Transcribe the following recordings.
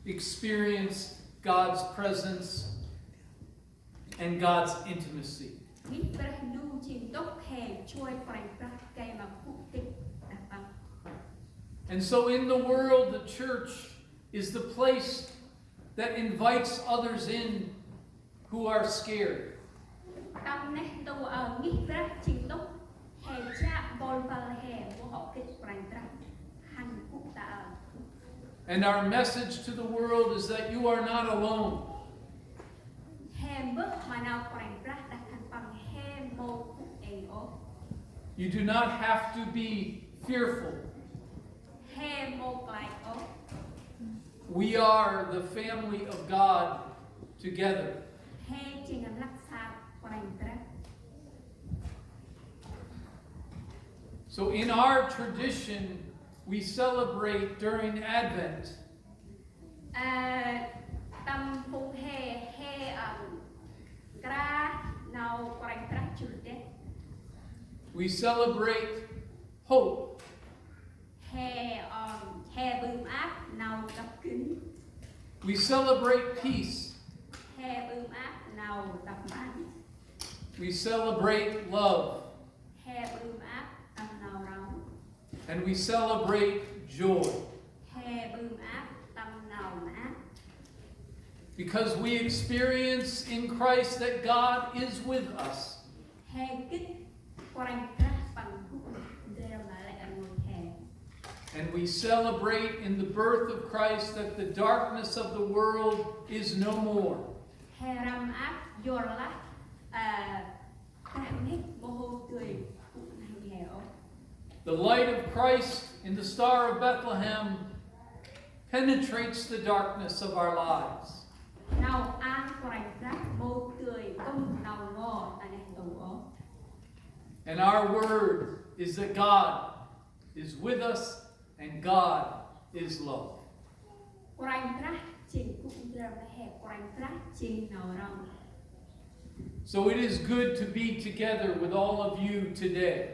experience God's presence and God's intimacy. And so in the world, the church is the place that invites others in who are scared. And our message to the world is that you are not alone. You do not have to be fearful. We are the family of God together. So in our tradition, we celebrate during Advent we celebrate hope. We celebrate peace. We celebrate love. And we celebrate joy. Because we experience in Christ that God is with us. And we celebrate in the birth of Christ that the darkness of the world is no more. The light of Christ in the Star of Bethlehem penetrates the darkness of our lives. And our word is that God is with us and God is love. So it is good to be together with all of you today.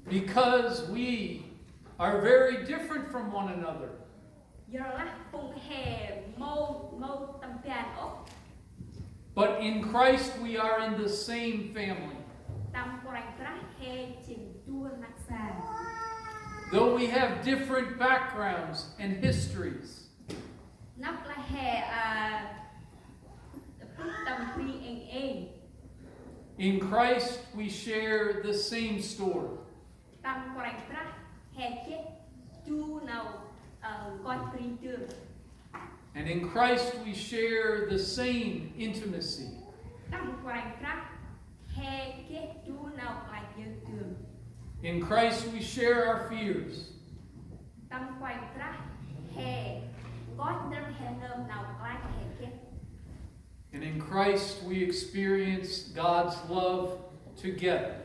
Because we are very different from one another. But in Christ we are in the same family. Though we have different backgrounds and histories. In Christ we share the same story. And in Christ we share the same intimacy. In Christ we share our fears. And in Christ we experience God's love together.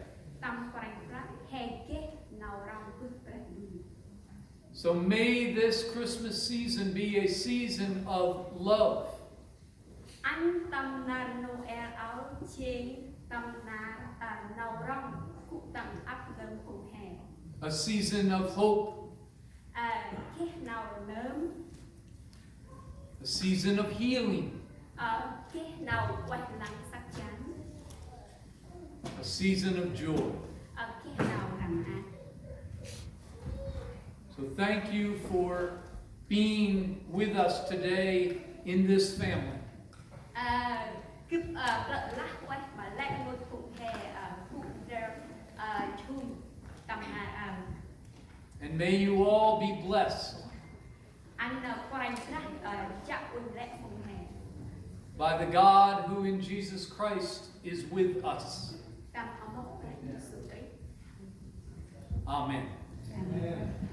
So may this Christmas season be a season of love. A season of hope. A season of healing. A season of joy. So thank you for being with us today in this family. And may you all be blessed by the God who in Jesus Christ is with us. Amen. Amen.